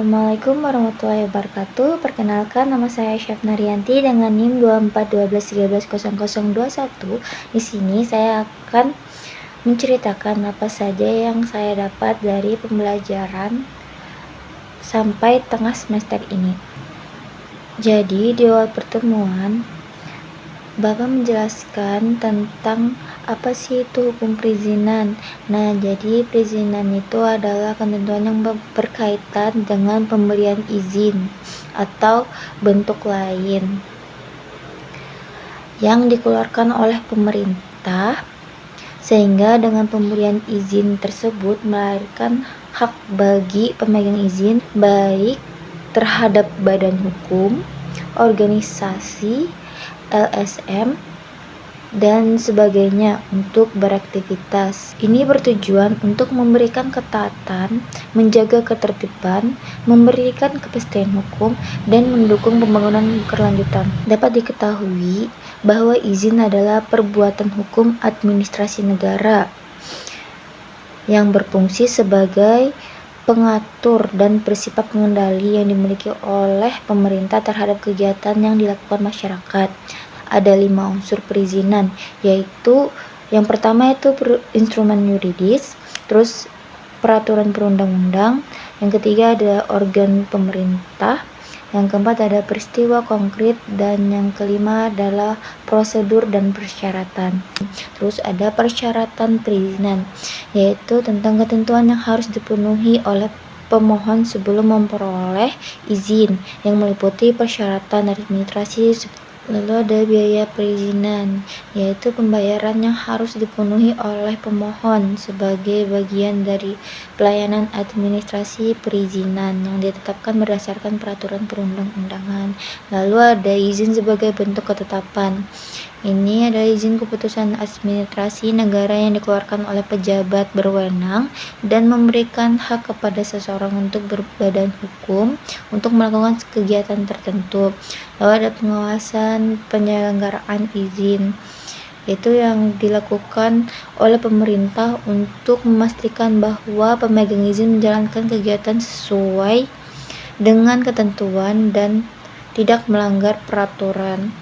Assalamualaikum warahmatullahi wabarakatuh. Perkenalkan, nama saya Syafna Rianti dengan NIM 2412130021. Di sini saya akan menceritakan apa saja yang saya dapat dari pembelajaran sampai tengah semester ini. Jadi di awal pertemuan Bapak menjelaskan tentang apa sih itu hukum perizinan. Nah, jadi perizinan itu adalah ketentuan yang berkaitan dengan pemberian izin atau bentuk lain yang dikeluarkan oleh pemerintah, sehingga dengan pemberian izin tersebut melahirkan hak bagi pemegang izin baik terhadap badan hukum, organisasi, LSM, dan sebagainya untuk beraktivitas. Ini bertujuan untuk memberikan ketaatan, menjaga ketertiban, memberikan kepastian hukum, dan mendukung pembangunan berkelanjutan. Dapat diketahui bahwa izin adalah perbuatan hukum administrasi negara yang berfungsi sebagai pengatur dan bersifat pengendali yang dimiliki oleh pemerintah terhadap kegiatan yang dilakukan masyarakat. Ada 5 unsur perizinan, yaitu yang pertama itu instrumen yuridis, terus peraturan perundang-undang, yang ketiga ada organ pemerintah, yang keempat ada peristiwa konkret, dan yang kelima adalah prosedur dan persyaratan. Terus ada persyaratan perizinan, yaitu tentang ketentuan yang harus dipenuhi oleh pemohon sebelum memperoleh izin, yang meliputi persyaratan administrasi. Lalu ada biaya perizinan, yaitu pembayaran yang harus dipenuhi oleh pemohon sebagai bagian dari pelayanan administrasi perizinan yang ditetapkan berdasarkan peraturan perundang-undangan. Lalu ada izin sebagai bentuk ketetapan. Ini adalah izin keputusan administrasi negara yang dikeluarkan oleh pejabat berwenang dan memberikan hak kepada seseorang untuk berbadan hukum untuk melakukan kegiatan tertentu. Lalu ada pengawasan penyelenggaraan izin, itu yang dilakukan oleh pemerintah untuk memastikan bahwa pemegang izin menjalankan kegiatan sesuai dengan ketentuan dan tidak melanggar peraturan.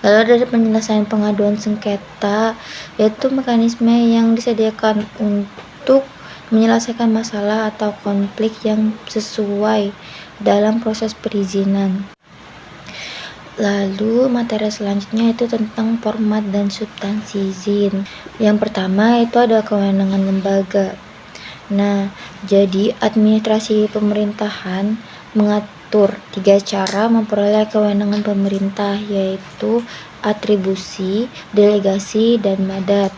Lalu ada penyelesaian pengaduan sengketa, yaitu mekanisme yang disediakan untuk menyelesaikan masalah atau konflik yang sesuai dalam proses perizinan. Lalu materi selanjutnya itu tentang format dan substansi izin. Yang pertama itu ada kewenangan lembaga. Nah, jadi administrasi pemerintahan mengatur 3 cara memperoleh kewenangan pemerintah, yaitu atribusi, delegasi, dan mandat.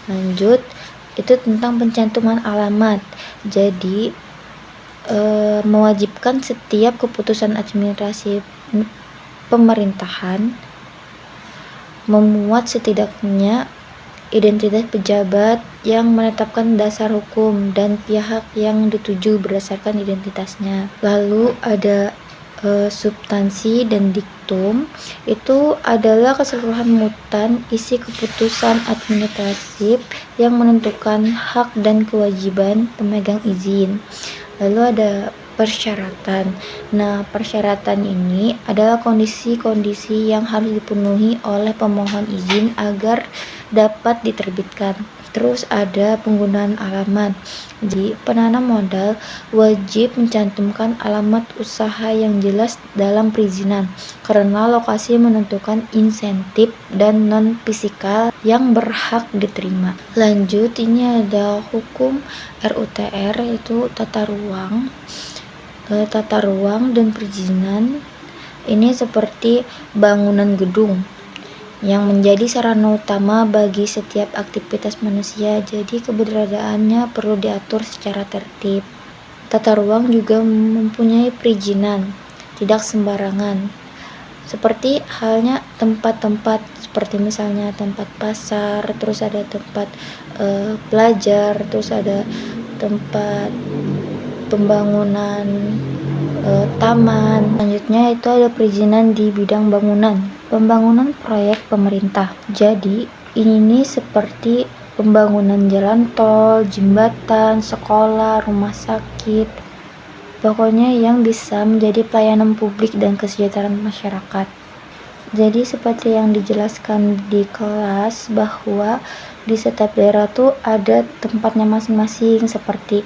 Lanjut, itu tentang pencantuman alamat. Jadi mewajibkan setiap keputusan administrasi pemerintahan memuat setidaknya identitas pejabat yang menetapkan dasar hukum dan pihak yang dituju berdasarkan identitasnya. Lalu ada substansi dan diktum, itu adalah keseluruhan mutan isi keputusan administratif yang menentukan hak dan kewajiban pemegang izin. Lalu ada persyaratan. Nah, persyaratan ini adalah kondisi-kondisi yang harus dipenuhi oleh pemohon izin agar dapat diterbitkan. Terus ada penggunaan alamat. Jadi, penanam modal wajib mencantumkan alamat usaha yang jelas dalam perizinan, karena lokasi menentukan insentif dan non-fisikal yang berhak diterima. Lanjut, ini ada hukum RUTR, itu tata ruang dan perizinan. Ini seperti bangunan gedung yang menjadi sarana utama bagi setiap aktivitas manusia, jadi keberadaannya perlu diatur secara tertib. Tata ruang juga mempunyai perizinan, tidak sembarangan. Seperti halnya tempat-tempat seperti misalnya tempat pasar, terus ada tempat pelajar, terus ada tempat pembangunan taman. Selanjutnya itu ada perizinan di bidang pembangunan proyek pemerintah. Jadi ini seperti pembangunan jalan tol, jembatan, sekolah, rumah sakit, pokoknya yang bisa menjadi pelayanan publik dan kesejahteraan masyarakat. Jadi seperti yang dijelaskan di kelas bahwa di setiap daerah tuh ada tempatnya masing-masing, seperti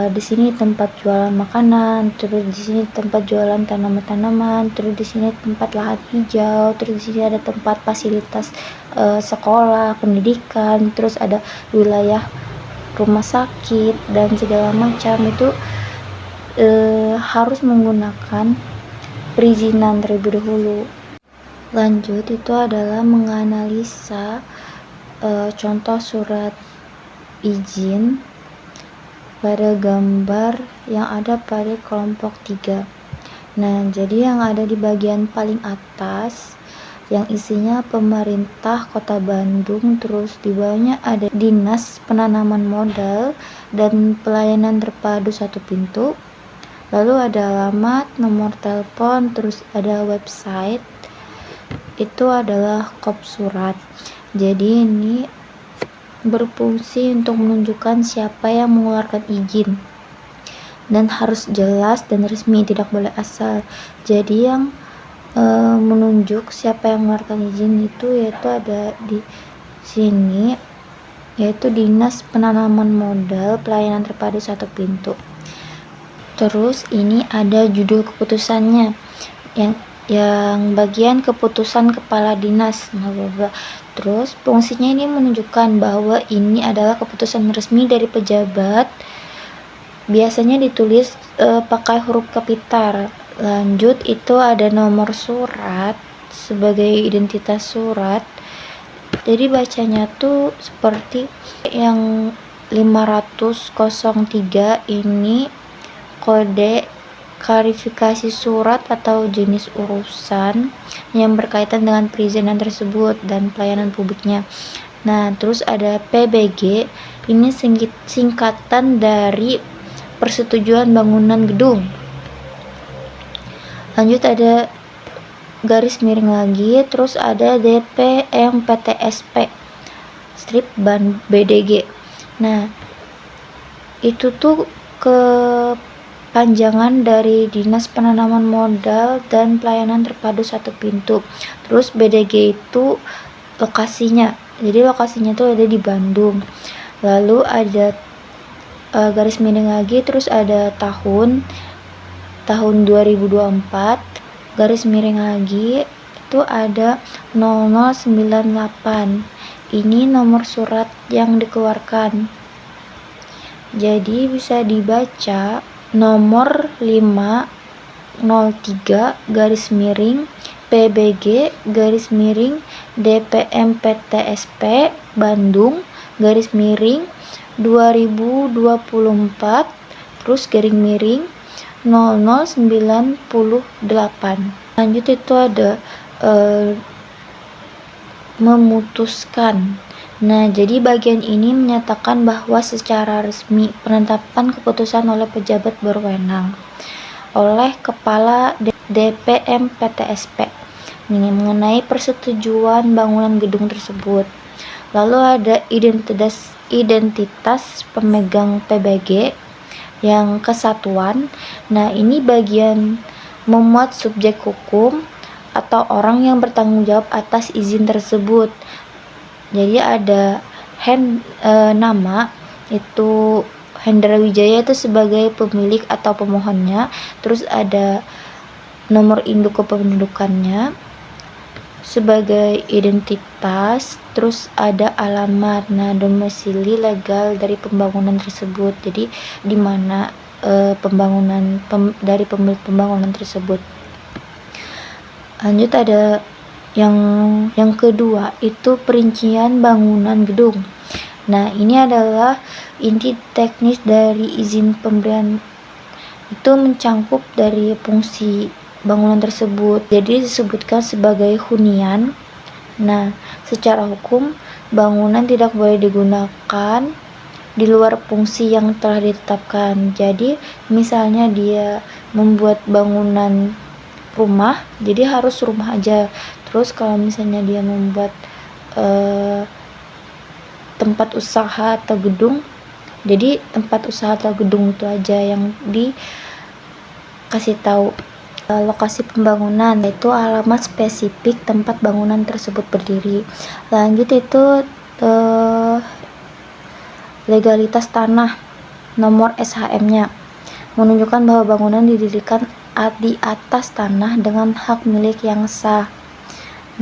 di sini tempat jualan makanan, terus di sini tempat jualan tanaman-tanaman, terus di sini tempat lahan hijau, terus di sini ada tempat fasilitas sekolah, pendidikan, terus ada wilayah rumah sakit dan segala macam. Itu harus menggunakan perizinan terlebih dahulu. Lanjut, itu adalah menganalisa contoh surat izin pada gambar yang ada pada kelompok 3. Nah, jadi yang ada di bagian paling atas yang isinya pemerintah Kota Bandung, terus di bawahnya ada Dinas Penanaman Modal dan Pelayanan Terpadu Satu Pintu. Lalu ada alamat, nomor telepon, terus ada website. Itu adalah kop surat. Jadi ini berfungsi untuk menunjukkan siapa yang mengeluarkan izin, dan harus jelas dan resmi, tidak boleh asal. Jadi yang menunjuk siapa yang mengeluarkan izin itu yaitu ada di sini, yaitu Dinas Penanaman Modal Pelayanan Terpadu Satu Pintu. Terus ini ada judul keputusannya, yang bagian keputusan kepala dinas, Terus fungsinya ini menunjukkan bahwa ini adalah keputusan resmi dari pejabat, biasanya ditulis pakai huruf kapital. Lanjut, itu ada nomor surat sebagai identitas surat. Jadi bacanya tuh seperti yang 503 ini kode klarifikasi surat atau jenis urusan yang berkaitan dengan perizinan tersebut dan pelayanan publiknya. Nah, terus ada PBG, ini singkatan dari persetujuan bangunan gedung. Lanjut ada garis miring lagi, terus ada DPMPTSP strip ban BDG. Nah, itu tuh kepanjangan dari Dinas Penanaman Modal dan Pelayanan Terpadu Satu Pintu. Terus BDG itu lokasinya, jadi lokasinya tuh ada di Bandung. Lalu ada garis miring lagi, terus ada tahun 2024, garis miring lagi, itu ada 0098. Ini nomor surat yang dikeluarkan. Jadi bisa dibaca nomor 503 garis miring PBG garis miring DPMPTSP Bandung garis miring 2024 terus garing miring 0098. Lanjut, itu ada memutuskan. Nah, jadi bagian ini menyatakan bahwa secara resmi penetapan keputusan oleh pejabat berwenang oleh Kepala DPMPTSP ini mengenai persetujuan bangunan gedung tersebut. Lalu ada identitas pemegang PBG yang kesatuan. Nah, ini bagian memuat subjek hukum atau orang yang bertanggung jawab atas izin tersebut. Jadi ada nama, itu Hendra Wijaya itu sebagai pemilik atau pemohonnya, terus ada nomor induk kependudukannya sebagai identitas, terus ada alamat, nah domisili legal dari pembangunan tersebut, jadi di mana dari pemilik pembangunan tersebut. Lanjut ada yang kedua, itu perincian bangunan gedung. Nah, ini adalah inti teknis dari izin pemberian, itu mencangkup dari fungsi bangunan tersebut. Jadi disebutkan sebagai hunian. Nah, secara hukum bangunan tidak boleh digunakan di luar fungsi yang telah ditetapkan. Jadi misalnya dia membuat bangunan rumah, jadi harus rumah aja. Terus kalau misalnya dia membuat tempat usaha atau gedung, jadi tempat usaha atau gedung itu aja yang kasih tahu lokasi pembangunan, yaitu alamat spesifik tempat bangunan tersebut berdiri. Lanjut itu legalitas tanah, nomor SHM-nya, menunjukkan bahwa bangunan didirikan di atas tanah dengan hak milik yang sah.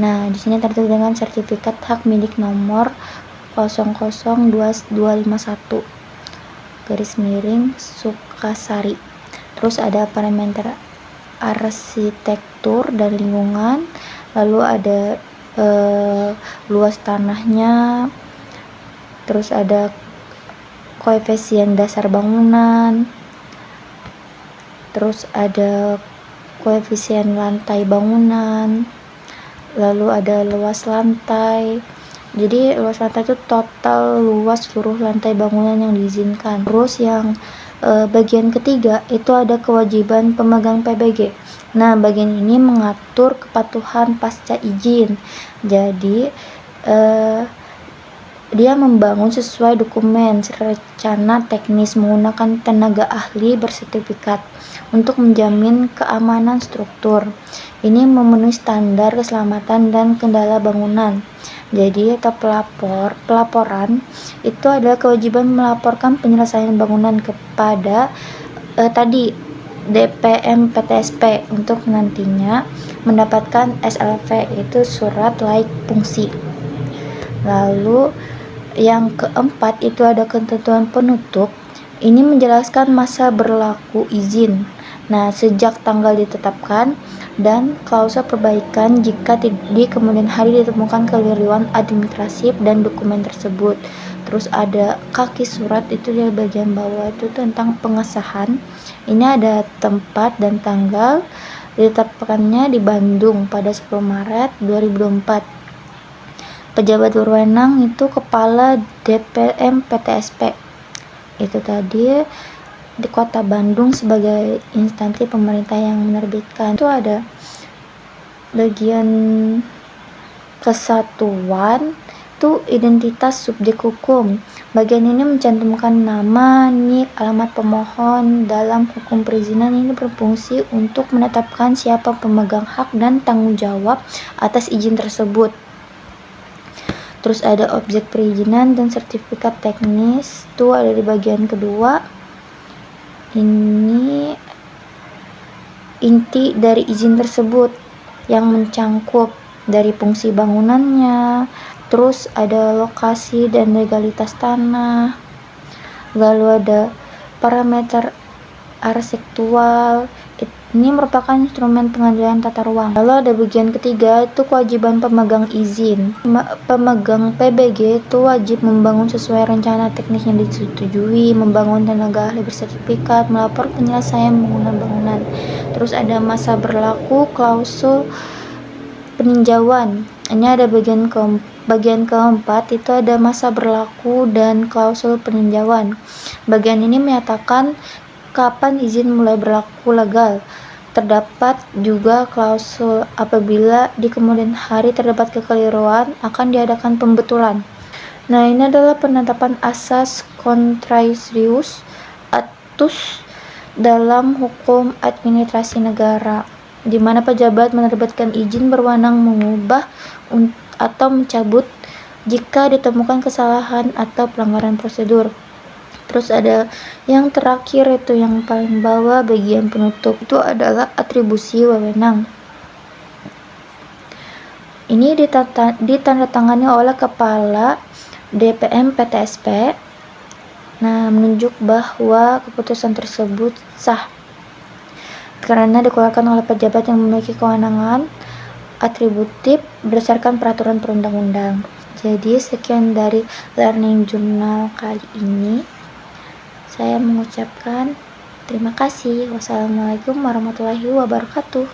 Nah, di sini tertulis dengan sertifikat hak milik nomor 002251 Sukasari. Terus ada parameter arsitektur dan lingkungan, lalu ada luas tanahnya, terus ada koefisien dasar bangunan, terus ada koefisien lantai bangunan, lalu ada luas lantai. Jadi luas lantai itu total luas seluruh lantai bangunan yang diizinkan. Terus yang bagian ketiga itu ada kewajiban pemegang PBG. Nah, bagian ini mengatur kepatuhan pasca izin. Jadi dia membangun sesuai dokumen rencana teknis menggunakan tenaga ahli bersertifikat untuk menjamin keamanan struktur. Ini memenuhi standar keselamatan dan kendala bangunan. Jadi atau pelaporan itu adalah kewajiban melaporkan penyelesaian bangunan kepada DPM PTSP untuk nantinya mendapatkan SLV, itu surat laik fungsi. Lalu yang keempat itu ada ketentuan penutup. Ini menjelaskan masa berlaku izin. Nah, sejak tanggal ditetapkan dan klausul perbaikan jika di kemudian hari ditemukan keliruan administratif dan dokumen tersebut. Terus ada kaki surat itu di bagian bawah itu tentang pengesahan. Ini ada tempat dan tanggal ditetapkannya di Bandung pada 10 Maret 2024. Pejabat berwenang itu Kepala DPM PTSP. Itu tadi di Kota Bandung sebagai instansi pemerintah yang menerbitkan. Itu ada bagian kesatuan itu identitas subjek hukum. Bagian ini mencantumkan nama, nik, alamat pemohon. Dalam hukum perizinan ini berfungsi untuk menetapkan siapa pemegang hak dan tanggung jawab atas izin tersebut. Terus ada objek perizinan dan sertifikat teknis, itu ada di bagian kedua. Ini inti dari izin tersebut yang mencangkup dari fungsi bangunannya, terus ada lokasi dan legalitas tanah, lalu ada parameter arsitektural. Ini merupakan instrumen pengendalian tata ruang. Lalu ada bagian ketiga itu kewajiban pemegang izin. Pemegang PBG itu wajib membangun sesuai rencana teknik yang disetujui, membangun tenaga ahli bersertifikat, melapor penyelesaian bangunan bangunan. Terus ada masa berlaku, klausul peninjauan. Ini ada bagian keempat itu ada masa berlaku dan klausul peninjauan. Bagian ini menyatakan kapan izin mulai berlaku legal. Terdapat juga klausul apabila di kemudian hari terdapat kekeliruan akan diadakan pembetulan. Nah, ini adalah penetapan asas contrarius actus dalam hukum administrasi negara, di mana pejabat menerbitkan izin berwenang mengubah atau mencabut jika ditemukan kesalahan atau pelanggaran prosedur. Terus ada yang terakhir itu yang paling bawah bagian penutup itu adalah atribusi wewenang. Ini ditandatangani oleh Kepala DPM PTSP. Nah, menunjuk bahwa keputusan tersebut sah karena dikeluarkan oleh pejabat yang memiliki kewenangan atributif berdasarkan peraturan perundang-undang. Jadi sekian dari Learning Journal kali ini. Saya mengucapkan terima kasih. Wassalamualaikum warahmatullahi wabarakatuh.